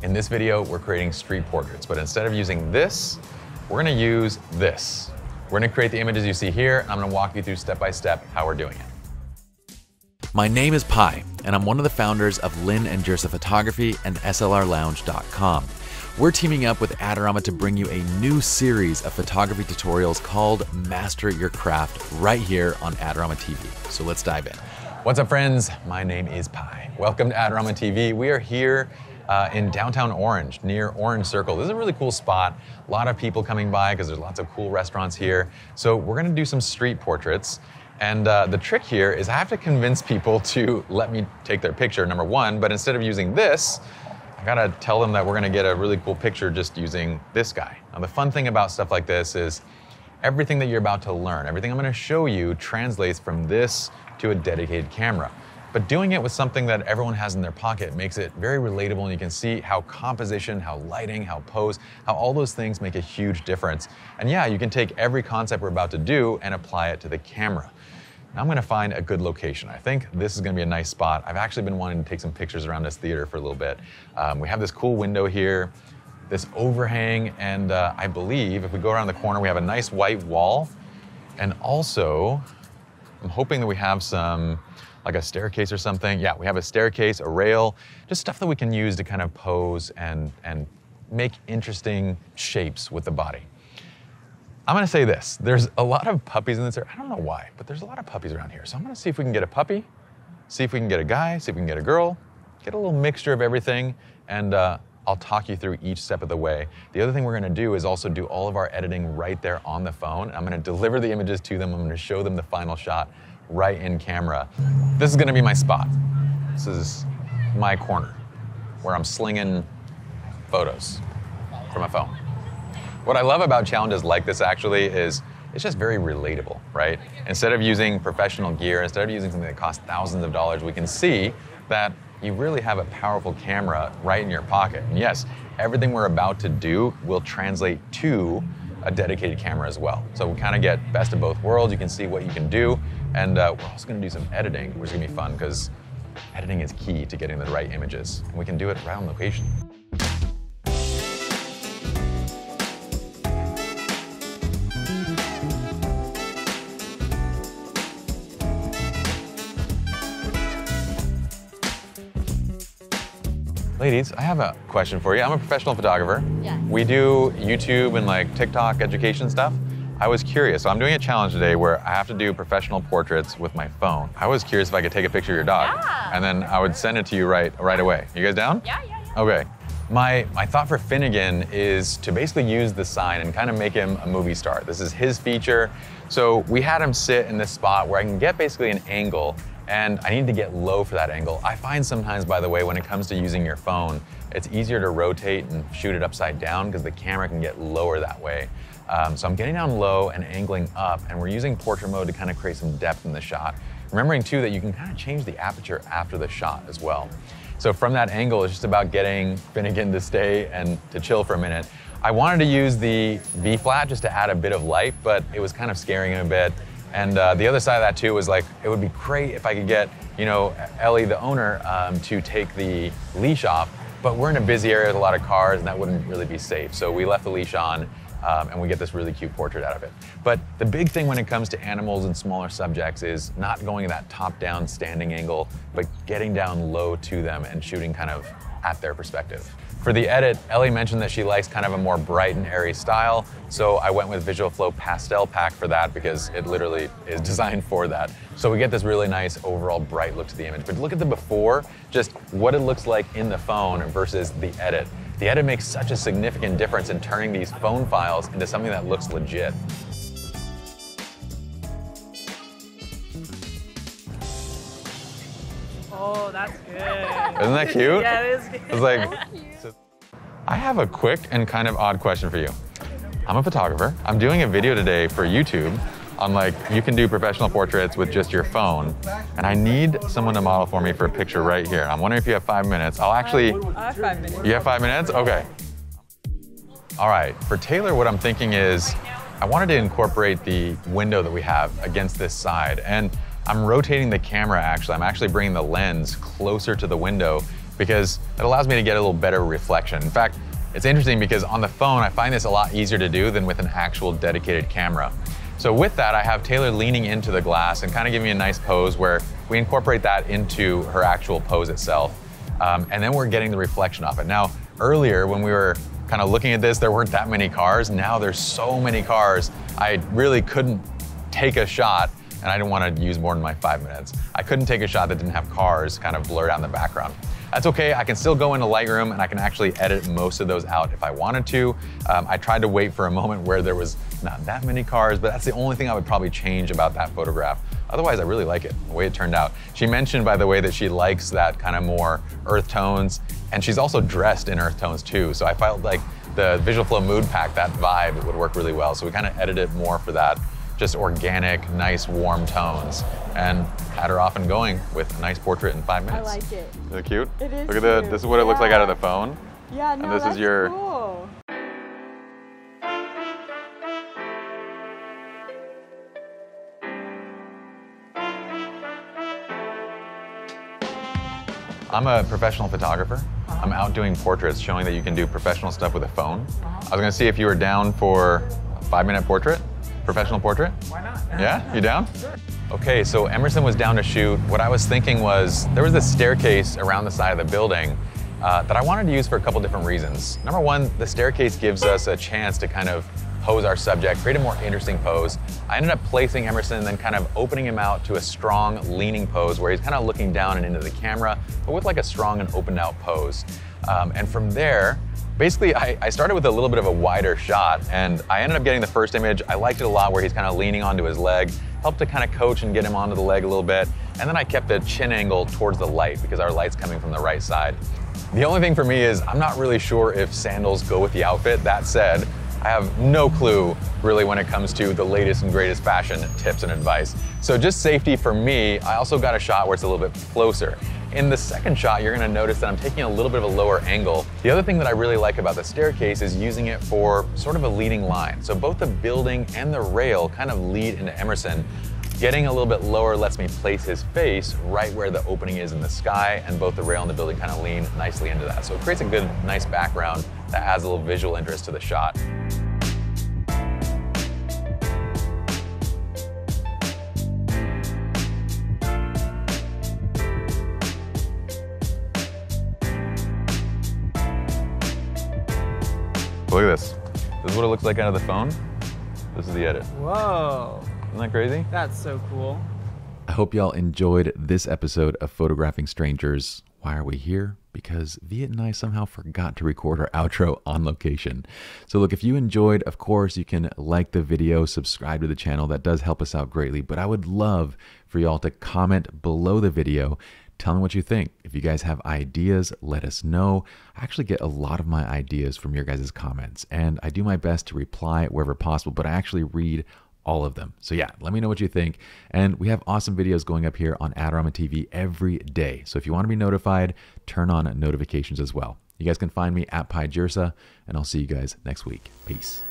In this video, we're creating street portraits, but instead of using this, we're gonna use this. We're gonna create the images you see here, and I'm gonna walk you through step by step how we're doing it. My name is Pi, and I'm one of the founders of Lynn and Jersa Photography and SLRLounge.com. We're teaming up with Adorama to bring you a new series of photography tutorials called Master Your Craft right here on Adorama TV. So let's dive in. What's up, friends? My name is Pi. Welcome to Adorama TV. We are here in downtown Orange, near Orange Circle. This is a really cool spot. A lot of people coming by because there's lots of cool restaurants here. So we're gonna do some street portraits. And the trick here is I have to convince people to let me take their picture, number one, but instead of using this, I gotta tell them that we're gonna get a really cool picture just using this guy. Now the fun thing about stuff like this is everything that you're about to learn, everything I'm gonna show you translates from this to a dedicated camera. But doing it with something that everyone has in their pocket makes it very relatable, and you can see how composition, how lighting, how pose, how all those things make a huge difference. And yeah, you can take every concept we're about to do and apply it to the camera. Now I'm gonna find a good location. I think this is gonna be a nice spot. I've actually been wanting to take some pictures around this theater for a little bit. We have this cool window here, this overhang, and I believe if we go around the corner, we have a nice white wall. And also, I'm hoping that we have some, like a staircase or something. Yeah, we have a staircase, a rail, just stuff that we can use to kind of pose and make interesting shapes with the body. I'm gonna say this, there's a lot of puppies in this area. I don't know why, but there's a lot of puppies around here. So I'm gonna see if we can get a puppy, see if we can get a guy, see if we can get a girl, get a little mixture of everything, and I'll talk you through each step of the way. The other thing we're gonna do is also do all of our editing right there on the phone. I'm gonna deliver the images to them. I'm gonna show them the final shot right in camera. This is gonna be my spot. This is my corner where I'm slinging photos from my phone. What I love about challenges like this actually is it's just very relatable, right? Instead of using professional gear, instead of using something that costs thousands of dollars, we can see that you really have a powerful camera right in your pocket. And yes, everything we're about to do will translate to a dedicated camera as well. So we kind of get best of both worlds. You can see what you can do. And we're also gonna do some editing, which is gonna be fun because editing is key to getting the right images. And we can do it right on location. Ladies, I have a question for you. I'm a professional photographer. Yeah. We do YouTube and like TikTok education stuff. I was curious, so I'm doing a challenge today where I have to do professional portraits with my phone. I was curious if I could take a picture of your dog, and then I would send it to you right away. You guys down? Yeah. Okay. My thought for Finnigan is to basically use the sign and kind of make him a movie star. This is his feature. So we had him sit in this spot where I can get basically an angle, and I need to get low for that angle. I find sometimes, by the way, when it comes to using your phone, it's easier to rotate and shoot it upside down because the camera can get lower that way. So I'm getting down low and angling up, and we're using portrait mode to kind of create some depth in the shot. Remembering too that you can kind of change the aperture after the shot as well. So from that angle, it's just about getting Finnigan to stay and to chill for a minute. I wanted to use the V flat just to add a bit of light, but it was kind of scaring him a bit. And the other side of that too was like, it would be great if I could get, you know, Ellie, the owner, to take the leash off, but we're in a busy area with a lot of cars and that wouldn't really be safe. So we left the leash on and we get this really cute portrait out of it. But the big thing when it comes to animals and smaller subjects is not going that top-down standing angle, but getting down low to them and shooting kind of at their perspective. For the edit, Ellie mentioned that she likes kind of a more bright and airy style, so I went with Visual Flow Pastel Pack for that because it literally is designed for that. So we get this really nice overall bright look to the image. But look at the before, just what it looks like in the phone versus the edit. The edit makes such a significant difference in turning these phone files into something that looks legit. Oh, that's good. Isn't that cute? Yeah, it is good. It's like, I have a quick and kind of odd question for you. I'm a photographer. I'm doing a video today for YouTube on like, you can do professional portraits with just your phone. And I need someone to model for me for a picture right here. I'm wondering if you have 5 minutes. I have 5 minutes. You have 5 minutes? Okay. All right, for Taylor, what I'm thinking is, I wanted to incorporate the window that we have against this side. And I'm rotating the camera actually. I'm actually bringing the lens closer to the window because it allows me to get a little better reflection. In fact, it's interesting because on the phone, I find this a lot easier to do than with an actual dedicated camera. So with that, I have Taylor leaning into the glass and kind of giving me a nice pose where we incorporate that into her actual pose itself. And then we're getting the reflection off it. Now, earlier when we were kind of looking at this, there weren't that many cars. Now there's so many cars. I really couldn't take a shot, and I didn't want to use more than my 5 minutes. I couldn't take a shot that didn't have cars kind of blurred out in the background. That's okay, I can still go into Lightroom and I can actually edit most of those out if I wanted to. I tried to wait for a moment where there was not that many cars, but that's the only thing I would probably change about that photograph. Otherwise, I really like it, the way it turned out. She mentioned, by the way, that she likes that kind of more earth tones, and she's also dressed in earth tones too, so I felt like the Visual Flow Mood Pack, that vibe would work really well, so we kind of edited it more for that, just organic, nice, warm tones, and had her off and going with a nice portrait in 5 minutes. I like it. Is it cute? It is Look at cute. this is what it looks like out of the phone. Yeah, no, And this that's is your cool. I'm a professional photographer. I'm out doing portraits, showing that you can do professional stuff with a phone. I was gonna see if you were down for a 5-minute portrait, professional portrait. Why not? Yeah, you down? Okay, so Emerson was down to shoot. What I was thinking was, there was this staircase around the side of the building that I wanted to use for a couple different reasons. Number one, the staircase gives us a chance to kind of pose our subject, create a more interesting pose. I ended up placing Emerson and then kind of opening him out to a strong leaning pose where he's kind of looking down and into the camera, but with like a strong and opened out pose. And from there, basically I started with a little bit of a wider shot, and I ended up getting the first image. I liked it a lot where he's kind of leaning onto his leg, helped to kind of coach and get him onto the leg a little bit. And then I kept the chin angle towards the light because our light's coming from the right side. The only thing for me is I'm not really sure if sandals go with the outfit. That said, I have no clue really when it comes to the latest and greatest fashion tips and advice. So just safety for me, I also got a shot where it's a little bit closer. In the second shot, you're gonna notice that I'm taking a little bit of a lower angle. The other thing that I really like about the staircase is using it for sort of a leading line. So both the building and the rail kind of lead into Emerson. Getting a little bit lower lets me place his face right where the opening is in the sky, and both the rail and the building kind of lean nicely into that. So it creates a good, nice background that adds a little visual interest to the shot. Look at this. This is what it looks like out of the phone. This is the edit. Whoa. Isn't that crazy? That's so cool. I hope y'all enjoyed this episode of Photographing Strangers. Why are we here? Because Viet and I somehow forgot to record our outro on location. So look, if you enjoyed, of course, you can like the video, subscribe to the channel. That does help us out greatly. But I would love for y'all to comment below the video. Tell me what you think. If you guys have ideas, let us know. I actually get a lot of my ideas from your guys' comments, and I do my best to reply wherever possible, but I actually read all of them. So yeah, let me know what you think. And we have awesome videos going up here on Adorama TV every day. So if you want to be notified, turn on notifications as well. You guys can find me at PieJirsa, and I'll see you guys next week. Peace.